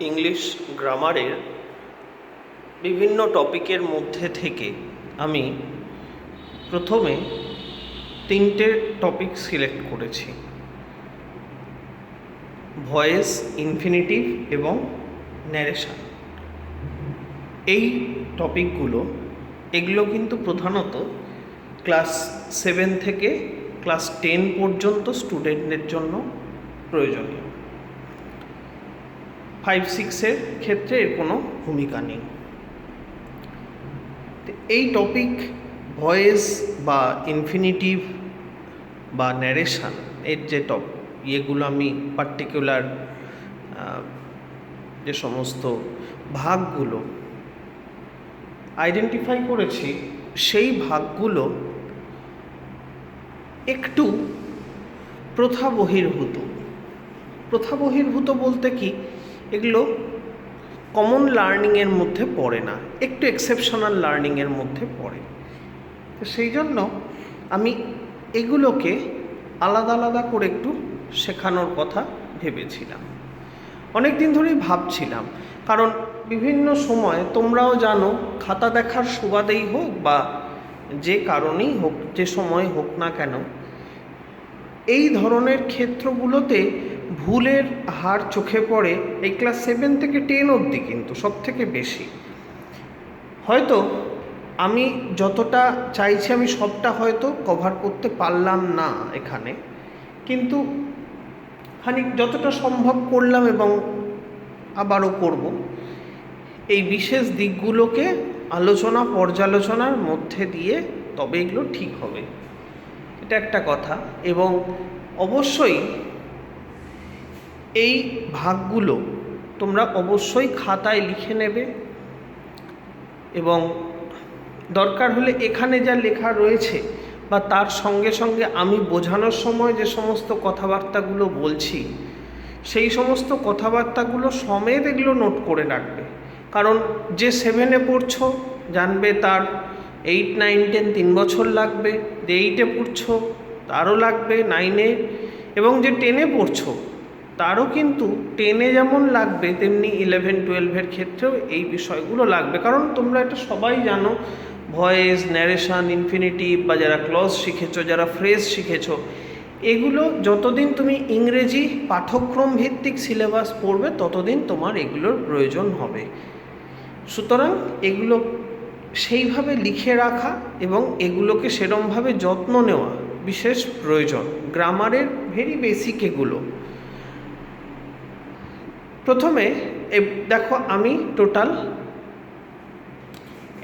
English গ্রামারের বিভিন্ন টপিকের মধ্যে থেকে আমি প্রথমে তিনটে টপিক সিলেক্ট করেছি: ভয়েস, ইনফিনিটিভ এবং ন্যারেশন। এই টপিকগুলো এগুলো কিন্তু প্রধানত ক্লাস 7 থেকে ক্লাস 10 পর্যন্ত স্টুডেন্টদের জন্য প্রয়োজনীয়। 5-6-এর ক্ষেত্রে এর কোনো ভূমিকা নেই। এই টপিক ভয়েস বা ইনফিনিটিভ বা ন্যারেশন এর যে ইয়েগুলো আমি পার্টিকুলার যে সমস্ত ভাগগুলো আইডেন্টিফাই করেছি, সেই ভাগগুলো একটু প্রথা বহির্ভূত বলতে কি, এগুলো কমন লার্নিংয়ের মধ্যে পড়ে না, একটু এক্সেপশনাল লার্নিংয়ের মধ্যে পড়ে। তো সেই জন্য আমি এগুলোকে আলাদা আলাদা করে একটু শেখানোর কথা ভেবেছিলাম। অনেক দিন ধরেই ভাবছিলাম, কারণ বিভিন্ন সময় তোমরাও জানো, খাতা দেখার সুবাদেই হোক বা যে কারণেই হোক, যে সময় হোক না কেন, এই ধরনের ক্ষেত্রগুলোতে ভুলের হার চোখে পড়ে এই ক্লাস 7 থেকে 10 অবধি, কিন্তু সব থেকে বেশি। হয়তো আমি যতটা চাইছি আমি সবটা হয়তো কভার করতে পারলাম না এখানে, কিন্তু খানিক যতটা সম্ভব করলাম এবং আবারও করব। এই বিশেষ দিকগুলোকে পর্যালোচনার মধ্যে দিয়ে তবে এগুলো ঠিক হবে, এটা একটা কথা। এবং অবশ্যই এই ভাগগুলো তোমরা অবশ্যই খাতায় লিখে নেবে, এবং দরকার হলে এখানে যা লেখা রয়েছে বা তার সঙ্গে সঙ্গে আমি বোঝানোর সময় যে সমস্ত কথাবার্তাগুলো বলছি, সেই সমস্ত কথাবার্তাগুলো সমেত এগুলো নোট করে রাখবে। কারণ যে 7-এ পড়ছো জানবে তার 8, 9, 10 3 বছর লাগবে, যে 8-এ পড়ছো তারও লাগবে 9-এ, এবং যে 10-এ পড়ছো তারও কিন্তু 10-এ যেমন লাগবে তেমনি 11-12-এর ক্ষেত্রেও এই বিষয়গুলো লাগবে। কারণ তোমরা এটা সবাই জানো, ভয়েস, ন্যারেশন, ইনফিনিটিভ বা যারা ক্লজ শিখেছো, যারা ফ্রেজ শিখেছো, এগুলো যতদিন তুমি ইংরেজি পাঠ্যক্রম ভিত্তিক সিলেবাস পড়বে ততদিন তোমার এগুলোর প্রয়োজন হবে। সুতরাং এগুলো সেইভাবে লিখে রাখা এবং এগুলোকে সেরমভাবে যত্ন নেওয়া বিশেষ প্রয়োজন। গ্রামারের ভেরি বেসিক এগুলো। প্রথমে দেখো, আমি টোটাল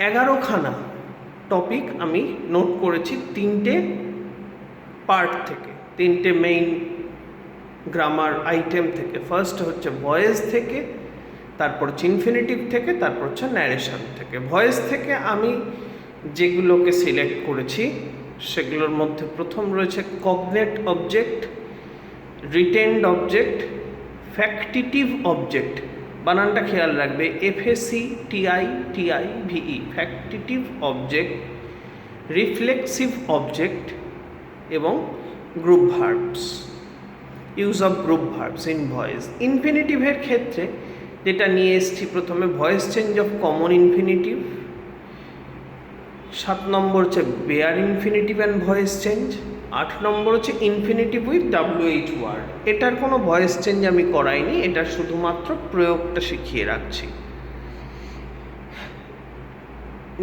11খানা টপিক আমি নোট করেছি 3টে পার্ট থেকে, 3টে মেইন গ্রামার আইটেম থেকে। ফার্স্ট হচ্ছে ভয়েস থেকে, তারপর হচ্ছে ইনফিনিটিভ থেকে, তারপর হচ্ছে ন্যারেশন থেকে। ভয়েস থেকে আমি যেগুলোকে সিলেক্ট করেছি সেগুলোর মধ্যে প্রথম রয়েছে cognate object, retained object, factitive object, বানানটা খেয়াল রাখবে, FACTITIVE, factitive object, reflexive object এবং group verbs, use of group verbs in voice. ইনফিনিটিভের ক্ষেত্রে যেটা নিয়ে এসেছি, প্রথমে voice change of common infinitive, 7 নম্বর হচ্ছে bare infinitive and voice change, 8 নম্বর হচ্ছে ইনফিনিটিভ উইথ WH ওয়ার্ড। এটার কোনো ভয়েস চেঞ্জ আমি করাইনি, এটা শুধুমাত্র প্রয়োগটা শিখিয়ে রাখছি।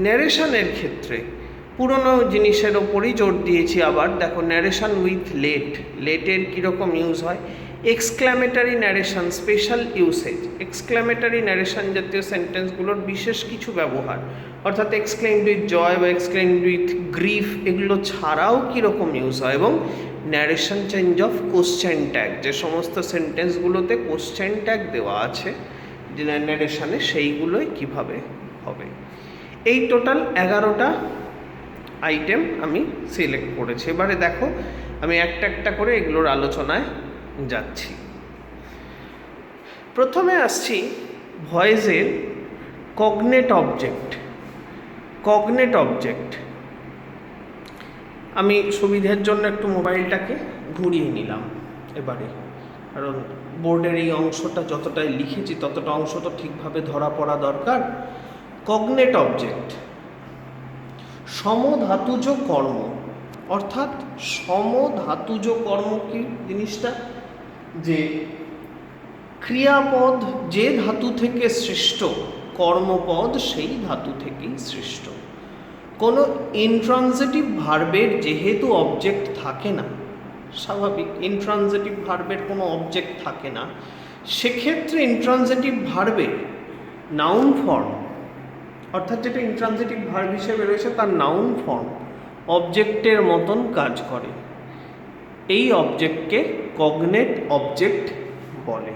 ন্যারেশনের ক্ষেত্রে পুরনো জিনিসের ওপরই জোর দিয়েছি। আবার দেখো, ন্যারেশন উইথ লেটের কীরকম ইউজ হয়, এক্সক্ল্যামেটারি ন্যারেশন, স্পেশাল ইউসেজ, এক্সক্ল্যামেটারি ন্যারেশন জাতীয় সেন্টেন্সগুলোর বিশেষ কিছু ব্যবহার, অর্থাৎ এক্সক্লেইমড উইথ জয় বা এক্সক্লেইমড উইথ গ্রিফ, এগুলো ছাড়াও কীরকম ইউজ হয়, এবং narration change of question tag, যে সমস্ত সেন্টেন্সগুলোতে কোশ্চেন ট্যাগ দেওয়া আছে ন্যারেশনে, সেইগুলোই কিভাবে হবে। এই টোটাল 11টা আইটেম আমি সিলেক্ট করেছি। এবারে দেখো, আমি একটা একটা করে এগুলোর আলোচনায় যাচ্ছি। প্রথমে আসছি ভয়েসের কগনেট অবজেক্ট। আমি সুবিধার জন্য একটু মোবাইলটাকে ঘুরিয়ে নিলাম এবারে, কারণ বোর্ডের এই অংশটা যতটাই লিখেছি ততটা অংশ তো ঠিকভাবে ধরা পড়া দরকার। কগনেট অবজেক্ট, সমধাতুজ কর্ম, অর্থাৎ সমধাতুজ কর্ম কি জিনিসটা, যে ক্রিয়াপদ যে ধাতু থেকে সৃষ্ট, কর্মপদ সেই ধাতু থেকেই সৃষ্ট। কোনো ইনট্রানজিটিভ ভার্বের যেহেতু অবজেক্ট থাকে না, স্বাভাবিক ইনট্রানজিটিভ ভার্বের কোনো অবজেক্ট থাকে না, সেক্ষেত্রে ইনট্রানজিটিভ ভার্বের নাউন ফর্ম, অর্থাৎ যেটা ইনট্রানজিটিভ ভার্ব হিসেবে রয়েছে তার নাউন ফর্ম অবজেক্টের মতন কাজ করে। এই অবজেক্টকে কগনেট অবজেক্ট বলে।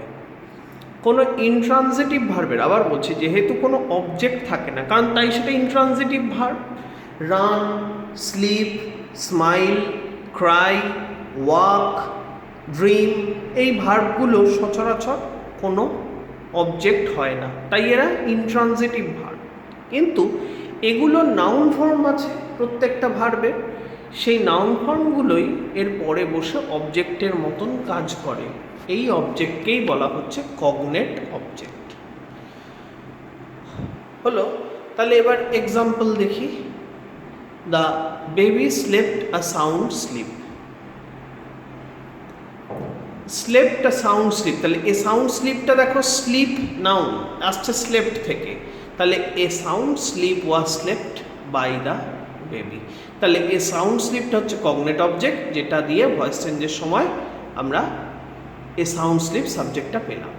কোনো ইনট্রানজিটিভ ভার্বের, আবার বলছি, যেহেতু কোনো অবজেক্ট থাকে না, কারণ তাই সেটা intransitive verb. Run, sleep, smile, cry, walk, dream, এই ভার্বগুলো সচরাচর কোনো অবজেক্ট হয় না, তাই এরা ইনট্রানজিটিভ ভার্ব। কিন্তু এগুলো নাউন ফর্ম আছে প্রত্যেকটা ভার্বের, সেই নাউন ফর্মগুলোই এর পরে বসে অবজেক্টের মতন কাজ করে। এই অবজেক্টকেই বলা হচ্ছে কগনেট অবজেক্ট। হলো, তাহলে এবার এক্সাম্পল দেখি। The baby slept a sound sleep. Slept a sound sleep, তাহলে এ সাউন্ড স্লিপটা দেখো, স্লিপ নাউন আসছে স্লেপ্ট থেকে, তাহলে a sound sleep was slept by the baby. তাহলে এ সাউন্ড স্লিপটা হচ্ছে কগনেট অবজেক্ট, যেটা দিয়ে ভয়েস চেঞ্জের সময় আমরা এ সাউন্ড স্লিপ সাবজেক্টটা পেলাম।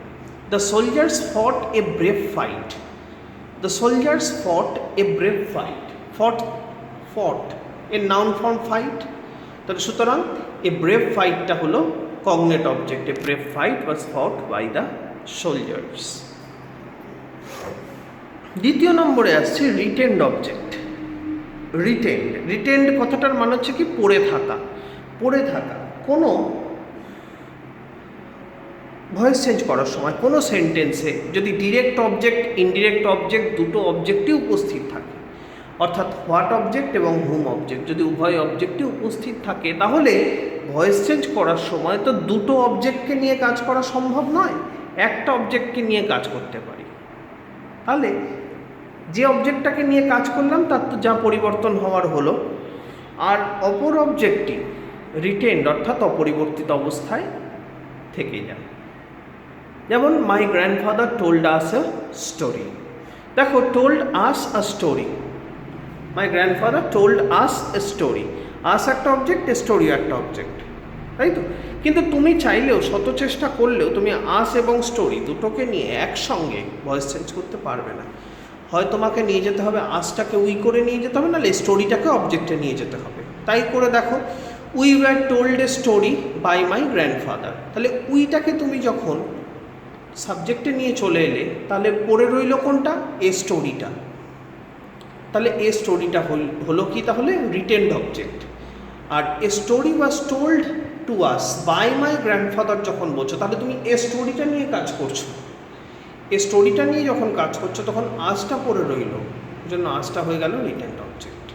The soldiers fought a brave fight. The soldiers fought a brave fight. ফট এর নাউন ফর্ম ফাইট, তাহলে সুতরাং এ ব্রেভ ফাইটটা হলো cognate object. A brave fight was fought by the soldiers. দ্বিতীয় নম্বরে আসছে রিটেন্ড অবজেক্ট। রিটেন্ড কথাটার মানে হচ্ছে কি পড়ে থাকা। পড়ে থাকা কোনো ভয়েস চেঞ্জ করার সময় কোনো সেন্টেন্সে যদি ডিরেক্ট অবজেক্ট, ইনডিরেক্ট অবজেক্ট দুটো অবজেক্টই উপস্থিত থাকে, অর্থাৎ হোয়াট অবজেক্ট এবং হুম অবজেক্ট যদি উভয় অবজেক্টই উপস্থিত থাকে, তাহলে ভয়েস চেঞ্জ করার সময় তো দুটো অবজেক্টকে নিয়ে কাজ করা সম্ভব নয়, একটা অবজেক্টকে নিয়ে কাজ করতে পারি। তাহলে যে অবজেক্টটাকে নিয়ে কাজ করলাম তার তো যা পরিবর্তন হওয়ার হলো, আর অপর অবজেক্টটি রিটেন্ড অর্থাৎ অপরিবর্তিত অবস্থায় থেকে যায়। যেমন my grandfather told us a story. দেখো, told us a story, my grandfather told us a story. Us একটা অবজেক্ট, স্টোরি একটা অবজেক্ট, তাই তো? কিন্তু তুমি চাইলেও, শত চেষ্টা করলেও তুমি আস এবং স্টোরি দুটোকে নিয়ে একসঙ্গে ভয়েস চেঞ্জ করতে পারবে না। হয় তোমাকে নিয়ে যেতে হবে আসটাকে উই করে নিয়ে যেতে হবে, নাহলে স্টোরিটাকে অবজেক্টে নিয়ে যেতে হবে। তাই করে দেখো, we were told a story by my grandfather. তাহলে উইটাকে তুমি যখন সাবজেক্টে নিয়ে চলে এলে, তাহলে পড়ে রইল কোনটা? এ স্টোরিটা। তাহলে এ স্টোরিটা হলো কি? তাহলে রিটেন্ড অবজেক্ট। আর a story was told to us by my grandfather যখন বলছো, তাহলে তুমি এ স্টোরিটা নিয়ে কাজ করছো। এই স্টোরিটা নিয়ে যখন কাজ করছো তখন আজটা পড়ে রইল, ওই জন্য আজটা হয়ে গেল রিটেন্ড অবজেক্ট।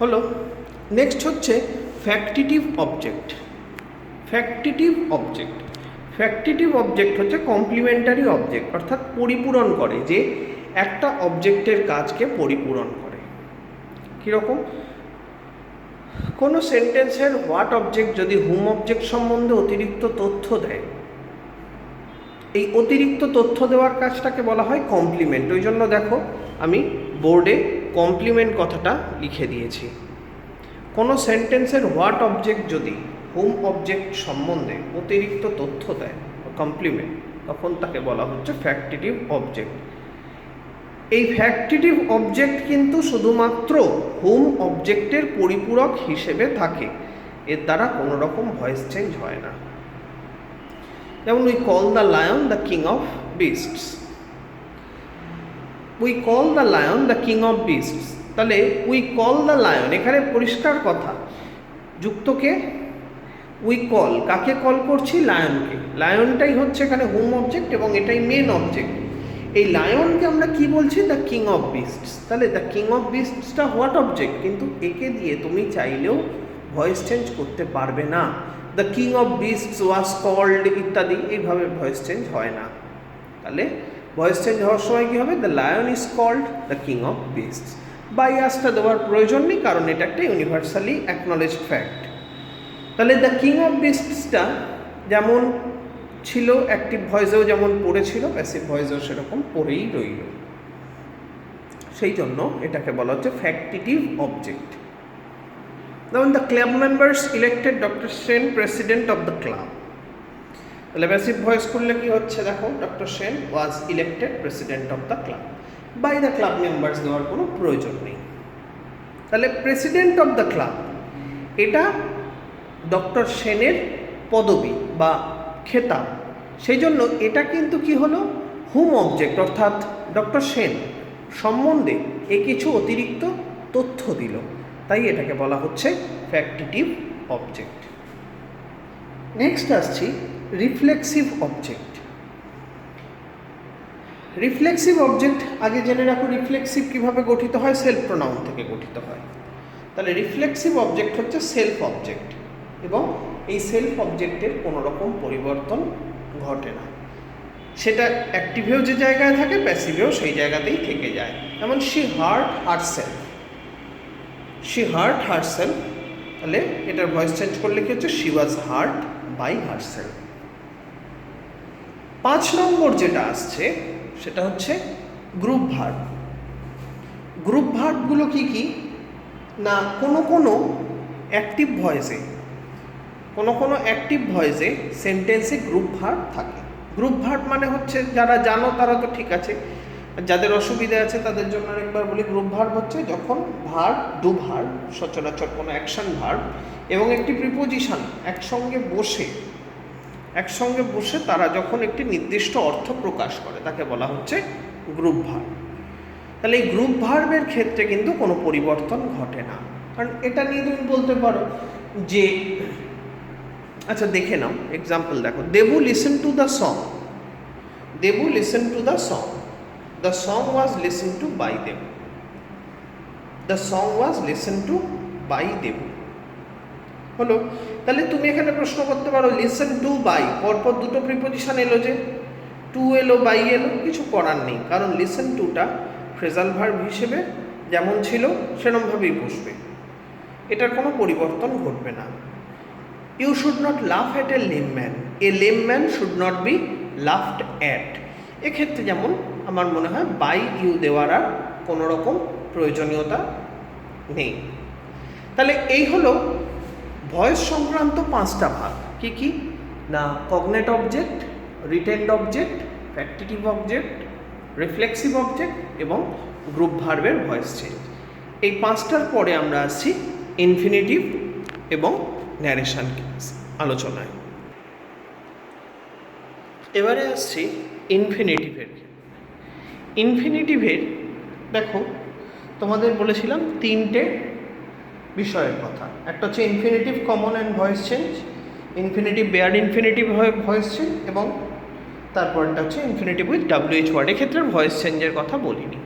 হলো, নেক্সট হচ্ছে factitive object. Factitive object, factitive object হচ্ছে কমপ্লিমেন্টারি অবজেক্ট, অর্থাৎ পরিপূরণ করে, যে একটা অবজেক্টের কাজকে পরিপূরণ করে। কীরকম? কোনো সেন্টেন্সের হোয়াট অবজেক্ট যদি হুম অবজেক্ট সম্বন্ধে অতিরিক্ত তথ্য দেয়, এই অতিরিক্ত তথ্য দেওয়ার কাজটাকে বলা হয় কমপ্লিমেন্ট। ওই জন্য দেখো আমি বোর্ডে কমপ্লিমেন্ট কথাটা লিখে দিয়েছি। কোনো সেন্টেন্সের হোয়াট অবজেক্ট যদি হুম অবজেক্ট সম্বন্ধে অতিরিক্ত তথ্য দেয়, কমপ্লিমেন্ট, তখন তাকে বলা হচ্ছে ফ্যাক্টিটিভ অবজেক্ট। এই ফ্যাক্টিটিভ অবজেক্ট কিন্তু শুধুমাত্র হুম অবজেক্টের পরিপূরক হিসেবে থাকে, এর দ্বারা কোনো রকম ভয়েস চেঞ্জ হয় না। যেমন we call the lion the king of beast's. We call the lion the king of beasts, তাহলে উই কল দ্য লায়ন, এখানে পরিষ্কার কথা, যুক্তকে উই কল, কাকে কল করছি? লায়নকে। লায়নটাই হচ্ছে এখানে হোম অবজেক্ট এবং এটাই মেন অবজেক্ট। এই লায়নকে আমরা কি বলছি? The king of beasts. তাহলে দ্য কিং অফ বিস্টসটা হোয়াট অবজেক্ট, কিন্তু একে দিয়ে তুমি চাইলেও ভয়েস চেঞ্জ করতে পারবে না, the king of beasts was called ইত্যাদি, এইভাবে ভয়েস চেঞ্জ হয় না। তাহলে ভয়েস চেঞ্জ হওয়ার সময় কী হবে? The lion is called the king of beasts. বাইয়াসটা দেওয়ার প্রয়োজন নেই, কারণ এটা একটা ইউনিভার্সালি অ্যাকনলেজড ফ্যাক্ট। তাহলে দ্য কিং অফ বিস্টসটা যেমন ছিল অ্যাক্টিভ ভয়েসেও যেমন পড়েছিল, প্যাসিভ ভয়েসেও সেরকম পড়েই রইল। সেই জন্য এটাকে বলা হচ্ছে ফ্যাক্টিটিভ অবজেক্ট। যেমন the club members elected doctor Sen president of the club. তাহলে প্যাসিভ ভয়েস করলে কি হচ্ছে? দেখো, doctor Sen was elected president of the club. By the club members দেওয়ার কোনো প্রয়োজন নেই। তাহলে প্রেসিডেন্ট অফ দ্য ক্লাব এটা ডক্টর সেনের পদবি বা খেতাব, সেই জন্য এটা কিন্তু কি হলো? হুম অবজেক্ট, অর্থাৎ ডক্টর সেন সম্বন্ধে এ কিছু অতিরিক্ত তথ্য দিল, তাই এটাকে বলা হচ্ছে ফ্যাক্টিটিভ অবজেক্ট। নেক্সট আসছি রিফ্লেক্সিভ অবজেক্ট। রিফ্লেক্সিভ অবজেক্ট আগে জেনে রাখো, রিফ্লেক্সিভ কীভাবে গঠিত হয়? সেলফ প্রোনাউন থেকে গঠিত হয়। তাহলে রিফ্লেক্সিভ অবজেক্ট হচ্ছে সেলফ অবজেক্ট, এবং এই সেলফ অবজেক্টের কোনো রকম পরিবর্তন ঘটে না। সেটা অ্যাক্টিভেও যে জায়গায় থাকে, প্যাসিভেও সেই জায়গাতেই থেকে যায়। যেমন she hurt herself, she hurt herself, তাহলে এটার ভয়েস চেঞ্জ করলে কি হচ্ছে? She was hurt by herself. 5 নম্বর যেটা আসছে সেটা হচ্ছে গ্রুপ ভার্ব। গ্রুপ ভার্বগুলো কি কি না, কোনো অ্যাক্টিভ ভয়েসে সেন্টেন্সে গ্রুপ ভার্ব থাকে। গ্রুপ ভার্ব মানে হচ্ছে, যারা জানো তারা তো ঠিক আছে, যাদের অসুবিধা আছে তাদের জন্য আরেকবার বলি। গ্রুপ ভার্ব হচ্ছে যখন ভার্ব, ডু ভার্ব, সচরাচর কোনো অ্যাকশন ভার্ব এবং একটি প্রিপোজিশন একসঙ্গে বসে তারা যখন একটি নির্দিষ্ট অর্থ প্রকাশ করে, তাকে বলা হচ্ছে গ্রুপ ভার্ব। তাহলে এই গ্রুপ ভার্বের ক্ষেত্রে কিন্তু কোনো পরিবর্তন ঘটে না। কারণ এটা নিয়ে তুমি বলতে পারো যে, আচ্ছা দেখে নাও এক্সাম্পল দেখো, Debu listen to the song, Debu listen to the song, the song was listen to by Debu, the song was listen to by Debu হলো। তাহলে তুমি এখানে প্রশ্ন করতে পারো, লিসেন টু বাই, পরপর দুটো প্রিপোজিশন এলো, যে টু এলো বাই এলো, কিছু করার নেই, কারণ লিসেন টুটা ফ্রেজাল ভার্ব হিসেবে যেমন ছিল সেরকমভাবেই বসবে, এটার কোনো পরিবর্তন ঘটবে না। You should not laugh at a lame man, a lame man should not be laughed at. এক্ষেত্রে যেমন আমার মনে হয় বাই ইউ দেওয়ার আর কোনো রকম প্রয়োজনীয়তা নেই। তাহলে এই হলো ভয়েস সংক্রান্ত 5টা ভাগ। কি না, cognate object, retained object, factitive object, reflexive object এবং গ্রুপ ভার্বের ভয়েস চেঞ্জ। এই 5টার পরে আমরা আসছি ইনফিনিটিভ এবং ন্যারেশন আলোচনায়। এবারে আসছি ইনফিনিটিভের। ইনফিনিটিভের দেখো, তোমাদের বলেছিলাম 3টে বিষয়ের কথা। একটা হচ্ছে infinitive common and voice change, infinitive bare infinitive voice change, এবং তারপরটা হচ্ছে ইনফিনিটিভ উইথ WH ওয়ার্ড। এক্ষেত্রে ভয়েস চেঞ্জের কথা বলিনি।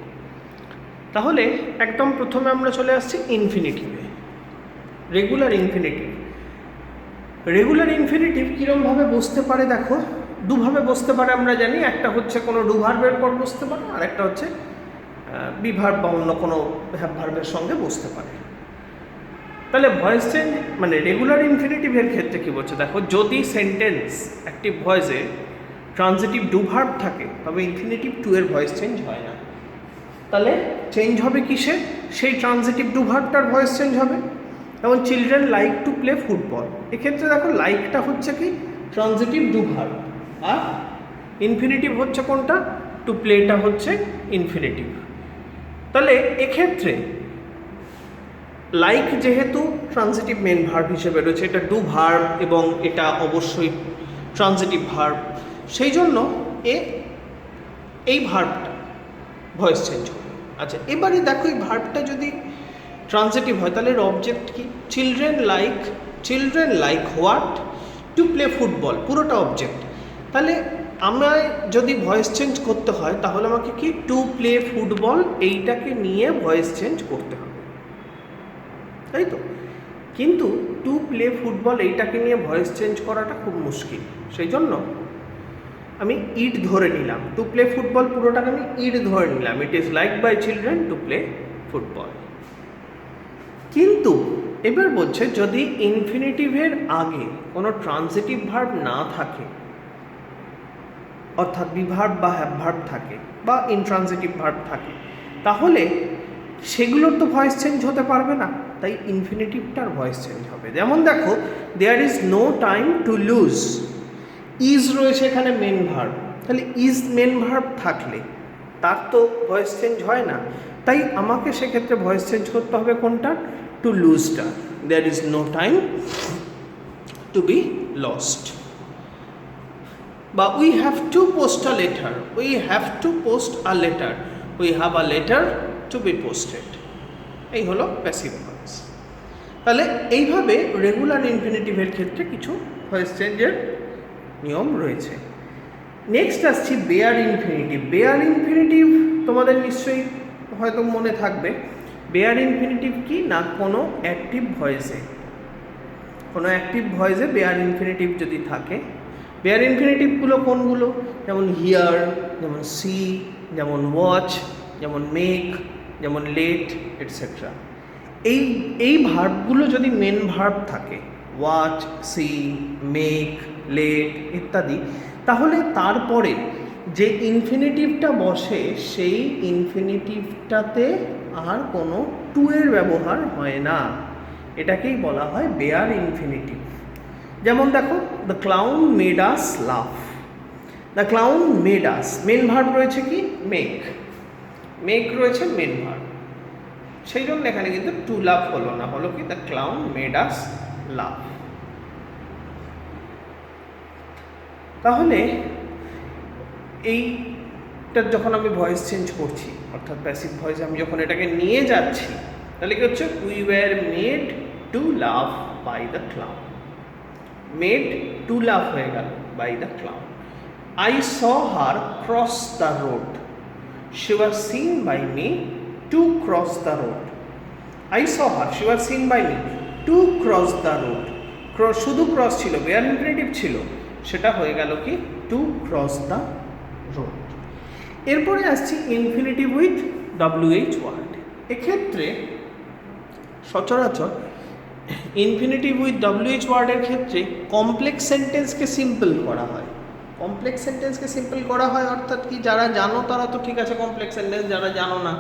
তাহলে একদম প্রথমে আমরা চলে আসছি ইনফিনিটিভে। Regular infinitive. রেগুলার ইনফিনিটিভ কীরকমভাবে বসতে পারে দেখো, দুভাবে বসতে পারে আমরা জানি। একটা হচ্ছে কোনো ডু ভার্বের পর বসতে পারে, আর একটা হচ্ছে বি ভার্ব বা অন্য কোনো হ্যাভ ভার্বের সঙ্গে বসতে পারে। তাহলে ভয়েস চেঞ্জ মানে রেগুলার ইনফিনিটিভের ক্ষেত্রে কী বলছে দেখো, যদি সেন্টেন্স অ্যাক্টিভ ভয়েসে ট্রানজিটিভ ডু ভার্ব থাকে তবে ইনফিনিটিভ টু এর ভয়েস চেঞ্জ হয় না। তাহলে চেঞ্জ হবে কিসে? সেই ট্রানজিটিভ ডু ভার্বটার ভয়েস চেঞ্জ হবে। যেমন children like to play football, এক্ষেত্রে দেখো লাইকটা হচ্ছে কি ট্রানজিটিভ ডু ভার্ব, আর ইনফিনিটিভ হচ্ছে কোনটা? টু প্লেটা হচ্ছে ইনফিনিটিভ। তাহলে এক্ষেত্রে লাইক যেহেতু ট্রানজিটিভ মেন ভার্ব হিসেবে রয়েছে, এটা ডু ভার্ব এবং এটা অবশ্যই ট্রানজিটিভ ভার্ব, সেই জন্য এই ভার্বটা ভয়েস চেঞ্জ হবে। আচ্ছা, এবারে দেখো এই ভার্বটা যদি ট্রানজিটিভ হয় তাহলে এর অবজেক্ট কি? Children like what? Two play football, পুরোটা অবজেক্ট। তাহলে আমায় যদি ভয়েস চেঞ্জ করতে হয় তাহলে আমাকে কি টু প্লে ফুটবল এইটাকে নিয়ে ভয়েস চেঞ্জ করতে হবে, তাই তো? কিন্তু টু প্লে ফুটবল এইটাকে নিয়ে ভয়েস চেঞ্জ করাটা খুব মুশকিল, সেই জন্য আমি ইট ধরে নিলাম। টু প্লে ফুটবল পুরোটাকে আমি ইট ধরে নিলাম। It is like by children to play football. কিন্তু এবার বলছে যদি ইনফিনিটিভের আগে কোনো ট্রান্সিটিভ ভার্ব না থাকে, অর্থাৎ বিভার্ব বা হ্যাভ ভার্ব থাকে বা ইনট্রান্সিটিভ ভার্ব থাকে, তাহলে সেগুলোর তো ভয়েস চেঞ্জ হতে পারবে না, তাই ইনফিনিটিভটার ভয়েস চেঞ্জ হবে। যেমন দেখো, there is no time to lose, is রয়েছে এখানে মেন ভার্ব, তাহলে ইজ মেন ভার্ব থাকলে তার তো ভয়েস চেঞ্জ হয় না, তাই আমাকে সেক্ষেত্রে ভয়েস চেঞ্জ করতে হবে কোনটা? টু লুজটা। There is no time to be lost. বা we have to post a letter, we have to post a letter, we have a letter to be posted. এই হলো প্যাসিভ ভয়েস। তাহলে এইভাবে regular ইনফিনিটিভের ক্ষেত্রে কিছু ভয়েস চেঞ্জের নিয়ম রয়েছে। নেক্সট আসছি বেয়ার ইনফিনিটিভ। বেয়ার ইনফিনিটিভ তোমাদের নিশ্চয়ই হয়তো মনে থাকবে। বেয়ার ইনফিনিটিভ কি না, কোনো অ্যাক্টিভ ভয়েসে, কোনো অ্যাক্টিভ ভয়েসে বেয়ার ইনফিনিটিভ যদি থাকে। বেয়ার ইনফিনিটিভগুলো কোনগুলো? যেমন হিয়ার, যেমন সি, যেমন ওয়াচ, যেমন মেক, যেমন লেট, এটসেট্রা। এই ভার্বগুলো যদি মেন ভার্ব থাকে, ওয়াচ, সি, মেক, লেট ইত্যাদি, তাহলে তারপরে যে ইনফিনিটিভটা বসে সেই ইনফিনিটিভটাতে আর কোনো টু এর ব্যবহার হয় না। এটাকেই বলা হয় বেয়ার ইনফিনিটিভ। যেমন দেখো, the clown made us laugh. The clown made us, main verb রয়েছে কি? মেক। মেক রয়েছে মেন ভার্ব, সেই জন্য এখানে কিন্তু টু লাভ হলো না, হলো কি দ্য ক্লাউন মেড আস লাভ। তাহলে এইটার যখন আমি ভয়েস চেঞ্জ করছি, অর্থাৎ প্যাসিভ ভয়েস আমি যখন এটাকে নিয়ে যাচ্ছি, তাহলে কি হচ্ছে? We were made to love by the clown. Made to love হয়ে গেল by the clown. I saw her cross the road, she was seen by me to cross the road. I saw her, she was seen by me to cross the road. শুধু cross ছিল, bare infinitive ছিল, সেটা হয়ে গেল কি? To cross the road. এরপরে আসছি infinitive with WH word. এক্ষেত্রে সচরাচর ইনফিনিটিভ উইথ WH ওয়ার্ডের ক্ষেত্রে কমপ্লেক্স সেন্টেন্সকে সিম্পল করা হয়। কমপ্লেক্স সেন্টেন্সকে সিম্পল করা হয় অর্থাৎ কি, যারা জানো তারা তো ঠিক আছে কমপ্লেক্স সেন্টেন্স, যারা জানো না,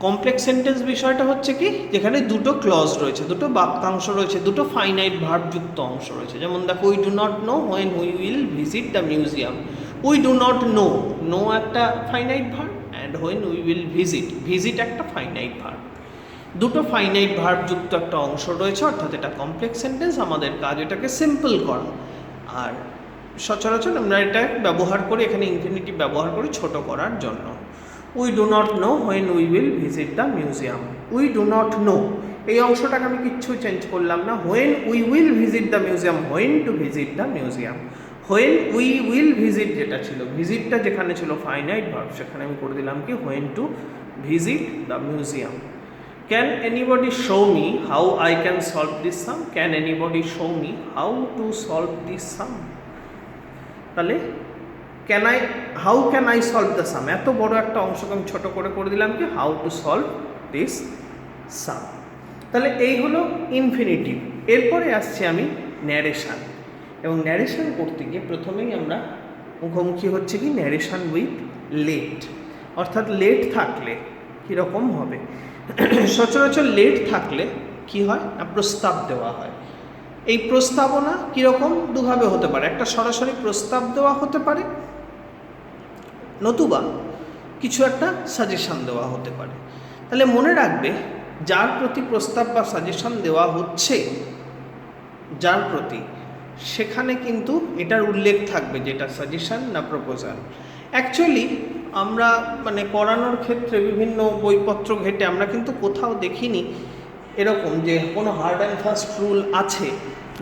কমপ্লেক্স সেন্টেন্স বিষয়টা হচ্ছে কি, যেখানে দুটো ক্লজ রয়েছে, দুটো বাক্যাংশ রয়েছে, দুটো ফাইনাইট ভার্বযুক্ত অংশ রয়েছে। যেমন দেখো, we do not know when we will visit the museum. We do not know, know একটা finite verb, and when we will visit, visit একটা ফাইনাইট ভার্ব। দুটো ফাইনাইট ভার্বযুক্ত একটা অংশ রয়েছে, অর্থাৎ এটা কমপ্লেক্স সেন্টেন্স। আমাদের কাজ এটাকে সিম্পল করা। আর সচরাচর আমরা এটা ব্যবহার করি, এখানে ইনফিনিটিভ ব্যবহার করি ছোট করার জন্য। We do not know when we will visit the museum. We do not no, এই অংশটাকে আমি কিচ্ছু চেঞ্জ করলাম না। When we will visit the museum, when to visit the museum. When we will visit যেটা ছিল, ভিজিটটা যেখানে ছিল ফাইনাইট ভার্ব, সেখানে আমি করে দিলাম কি? When to visit the museum. Can anybody show me how I can solve this sum? Can anybody show me how to solve this sum? তাহলে how can I solve the sum? এত বড় একটা অংশকে আমি ছোট করে দিলাম কি? how to solve this sum. তাহলে এই হলো ইনফিনিটিভ। এরপরে আসছে আমি ন্যারেশন। এবং ন্যারেশন করতে গিয়ে প্রথমেই আমরা মুখোমুখি হচ্ছে কি? Narration with let. অর্থাৎ লেট থাকলে কীরকম হবে? সচরাচর লেট থাকলে কি হয় না, প্রস্তাব দেওয়া হয়। এই প্রস্তাবনা কীরকম? দুভাবে হতে পারে। একটা সরাসরি প্রস্তাব দেওয়া হতে পারে, নতুবা কিছু একটা সাজেশন দেওয়া হতে পারে। তাহলে মনে রাখবে, যার প্রতি প্রস্তাব বা সাজেশন দেওয়া হচ্ছে, যার প্রতি, সেখানে কিন্তু এটার উল্লেখ থাকবে যেটা সাজেশন না প্রপোজাল। অ্যাকচুয়ালি আমরা পড়ানোর ক্ষেত্রে বিভিন্ন বইপত্র ঘেটে আমরা কিন্তু কোথাও দেখিনি এরকম যে কোনো হার্ড অ্যান্ড ফাস্ট রুল আছে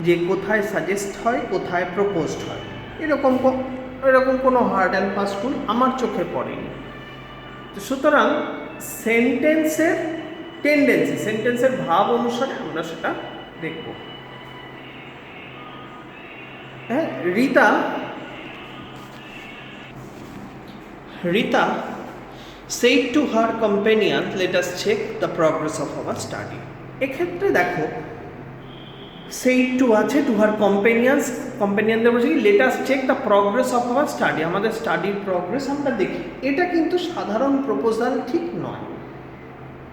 যে কোথায় সাজেস্ট হয়, কোথায় প্রপোজড হয়। এরকম কোনো হার্ড অ্যান্ড ফাস্ট রুল আমার চোখে পড়েনি। তো সুতরাং সেন্টেন্সের টেন্ডেন্সি, সেন্টেন্সের ভাব অনুসারে আমরা সেটা দেখব। হ্যাঁ, Rita said to her companion, let us check the progress of our study. এক্ষেত্রে দেখো said to আছে to her কম্পেনিয়নদের বলছে কি let us check the progress of our study, আমাদের স্টাডির প্রগ্রেস আমরা দেখি। এটা কিন্তু সাধারণ প্রপোজাল ঠিক নয়,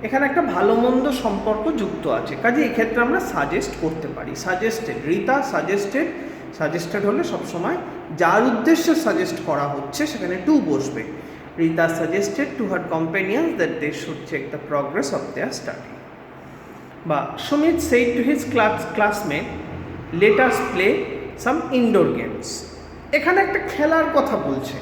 এখানে একটা ভালো মন্দ সম্পর্ক যুক্ত আছে, কাজে এক্ষেত্রে আমরা সাজেস্ট করতে পারি। সাজেস্টেড, রিতা সাজেস্টেড হলে সবসময় যার উদ্দেশ্যে সাজেস্ট করা হচ্ছে সেখানে টু বসবে। Rita suggested to her companions that they should check the progress of their study. বা Sumit said to his classmate let us play some indoor games. এখানে একটা খেলার কথা বলছে,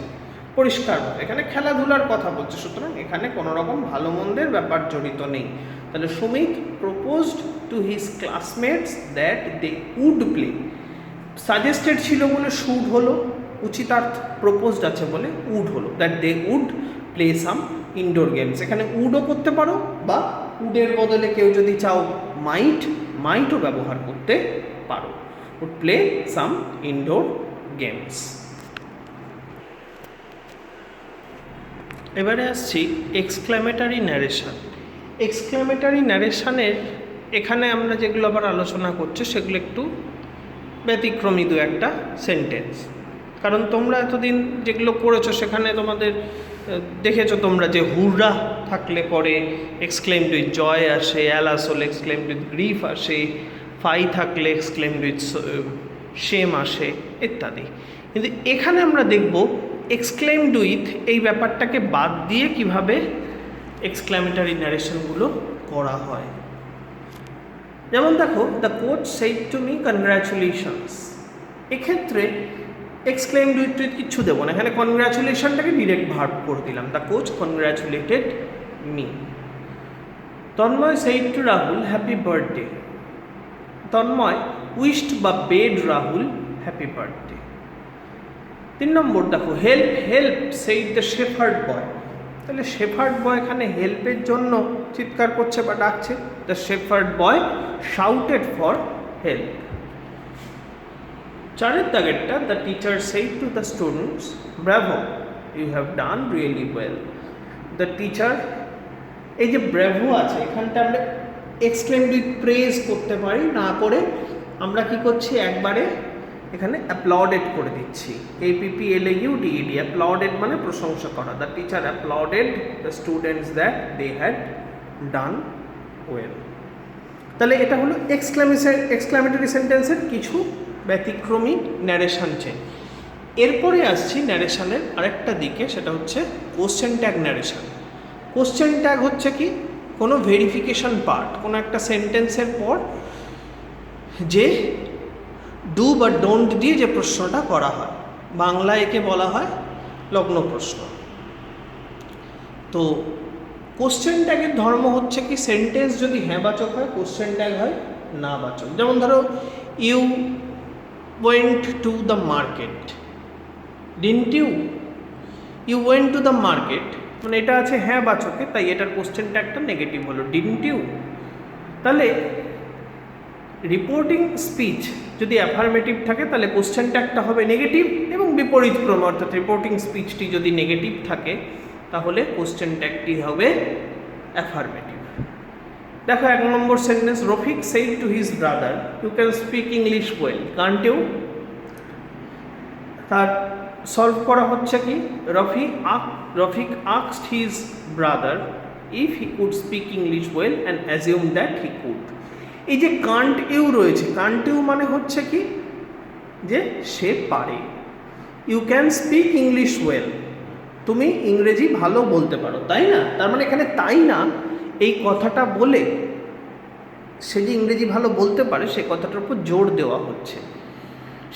পরিষ্কার এখানে খেলাধুলার কথা বলছে, সুতরাং এখানে কোনো রকম ভালো মন্দের ব্যাপার জড়িত নেই। তাহলে Sumit proposed to his classmates that they would play, suggested ছিল বলে শুড হলো, উচিতার্থ প্রপোজড আছে বলে উড হলো, that they would play some indoor games. এখানে উডও করতে পারো বা উডের বদলে কেউ যদি চাও মাইটও ব্যবহার করতে পারো। Would play some indoor games. এবারে আসছি এক্সক্লামেটারি ন্যারেশন। এক্সক্লামেটারি ন্যারেশনের এখানে আমরা যেগুলো আবার আলোচনা করছি সেগুলো একটু ব্যতিক্রমী দু একটা সেন্টেন্স, কারণ তোমরা এতদিন যেগুলো করেছো সেখানে তোমাদের দেখেছো তোমরা যে হুররা থাকলে পরে এক্সক্লেমড উইথ জয় আসে, অ্যালাস হলে এক্সক্লেমড উইথ গ্রিফ আসে, ফাই থাকলে এক্সক্লেমড উইথ শেম আসে ইত্যাদি। কিন্তু এখানে আমরা দেখব এক্সক্লেমড উইথ এই ব্যাপারটাকে বাদ দিয়ে কিভাবে এক্সক্লামেটারি ন্যারেশনগুলো করা হয়। যেমন দেখো, the coach said to me congratulations, এক্ষেত্রে এক্সক্লেমড উইথ কিচ্ছু দেবো না, এখানে কনগ্র্যাচুলেশনটাকে ডিরেক্ট ভার্ব করে দিলাম, the coach congratulated me. Tanmoy said to Rahul happy birthday, Tanmoy wished বা বেড রাহুল হ্যাপি বার্থডে। 3 নম্বর দেখো, help said the shepherd boy, তাহলে শেফার্ড বয় এখানে হেল্পের জন্য চিৎকার করছে বা ডাকছে, the shepherd boy shouted for help. 4 দাগেরটা, the teacher said to the students bravo you have done really well, the teacher, এই যে ব্রাভো আছে এখানটা আমরা এক্সক্লেমড উইথ প্রেজ করতে পারি, না করে আমরা কি করছি একবারে এখানে অ্যাপ্লডেড করে দিচ্ছি, APPLAUDED, অ্যাপ্লডেড মানে প্রশংসা করা। The teacher applauded the students that they had done well. তাহলে এটা হলো এক্সক্লামেটরি সেন্টেন্সের কিছু ব্যতিক্রমী ন্যারেশন চেঞ্জ। এরপরে আসছি ন্যারেশনের আরেকটা দিকে, সেটা হচ্ছে question tag narration. Question tag হচ্ছে কি, কোনো ভেরিফিকেশন পার্ট, কোনো একটা সেন্টেন্সের পর যে ডু বা ডোন্ট দিয়ে যে প্রশ্নটা করা হয়, বাংলায় একে বলা হয় লগ্ন প্রশ্ন। তো কোশ্চেন ট্যাগের ধর্ম হচ্ছে কি, সেন্টেন্স যদি হ্যাঁ বাচক হয় কোশ্চেন ট্যাগ হয় না বাচক। যেমন ধরো, you went to the market, didn't you went to the market, মানে এটা আছে হ্যাঁ বাচকে, তাই এটার কোশ্চেন ট্যাগটা নেগেটিভ হলো, ডিডন্ট ইউ। তাহলে রিপোর্টিং স্পিচ যদি অ্যাফার্মেটিভ থাকে তাহলে কোশ্চেন ট্যাগটা হবে নেগেটিভ, এবং বিপরীত ক্রমে অর্থাৎ রিপোর্টিং স্পিচটি যদি নেগেটিভ থাকে তাহলে কোশ্চেন ট্যাগটি হবে অ্যাফার্মেটিভ। দেখো 1 নম্বর sentence, Rafiq said to his brother you can speak English well can't you. তার সলভ করা হচ্ছে কি, Rafiq asked his brother if he could speak English well and assume that he could. এই যে কান্ট ইউ রয়েছে, কান্ট ইউ মানে হচ্ছে কি যে সে পারে, you can speak English well, তুমি ইংরেজি ভালো বলতে পারো, তাই না? তার মানে এখানে তাই না এই কথাটা বলে সে যে ইংরেজি ভালো বলতে পারে সে কথাটার উপর জোর দেওয়া হচ্ছে,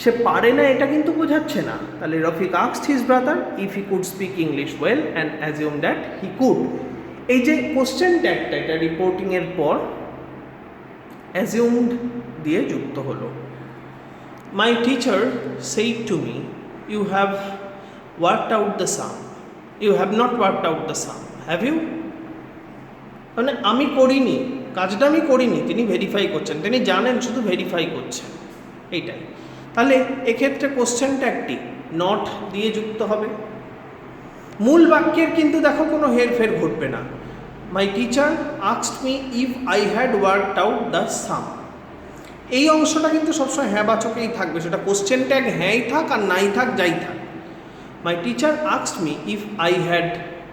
সে পারে না এটা কিন্তু বোঝাচ্ছে না। তাহলে Rafiq asked his brother if he could speak English well and assume that he could. এই যে কোশ্চেন ট্যাগটা এটা রিপোর্টিংয়ের পর অ্যাজিউমড দিয়ে যুক্ত হলো। My teacher said to me you have worked out the sum, you have not worked out the sum, have you, মানে আমি করিনি, কাজটা আমি করিনি, তিনি ভেরিফাই করছেন, তিনি জানেন, শুধু ভেরিফাই করছেন, এইটাই। তাহলে এক্ষেত্রে কোশ্চেন ট্যাগটি নট দিয়ে যুক্ত হবে। মূল বাক্যের কিন্তু দেখো কোনো হেরফের ঘটবে না। My teacher asked me if I had worked out the sum, এই অংশটা কিন্তু সবসময় হ্যাঁ বাচকেই থাকবে, সেটা কোশ্চেন ট্যাগ হ্যাঁই থাক আর নাই থাক, যাই থাক। মাই teacher asked me if I had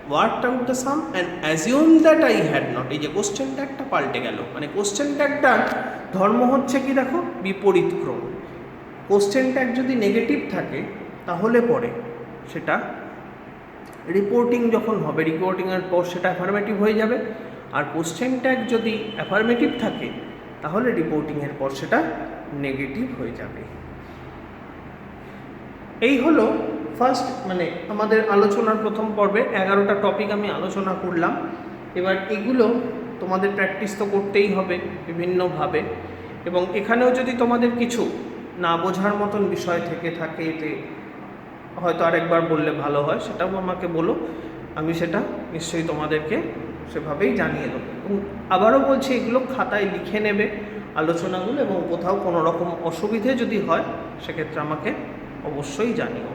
worked out the some and assume that I had not, এই যে কোশ্চেন ট্যাগটা পাল্টে গেল, মানে কোশ্চেন ট্যাগটার ধর্ম হচ্ছে কি দেখো, বিপরীত ক্রম। কোশ্চেন ট্যাগ যদি নেগেটিভ থাকে তাহলে পরে সেটা রিপোর্টিং যখন হবে, রিপোর্টিংয়ের পর সেটা অ্যাফার্মেটিভ হয়ে যাবে। আর কোশ্চেন ট্যাগ যদি অ্যাফার্মেটিভ থাকে তাহলে রিপোর্টিংয়ের পর সেটা নেগেটিভ হয়ে যাবে। এই হলো ফার্স্ট, মানে আমাদের আলোচনার প্রথম পর্বে 11টা টপিক আমি আলোচনা করলাম। এবার এগুলো তোমাদের প্র্যাকটিস তো করতেই হবে বিভিন্নভাবে, এবং এখানেও যদি তোমাদের কিছু না বোঝার মতন বিষয় থেকে থাকে যে হয়তো আরেকবার বললে ভালো হয়, সেটাও আমাকে বলো, আমি সেটা নিশ্চয়ই তোমাদেরকে সেভাবেই জানিয়ে দেবো। এবং আবারও বলছি, এগুলো খাতায় লিখে নেবে আলোচনাগুলো, এবং কোথাও কোনো রকম অসুবিধে যদি হয় সেক্ষেত্রে আমাকে অবশ্যই জানিও।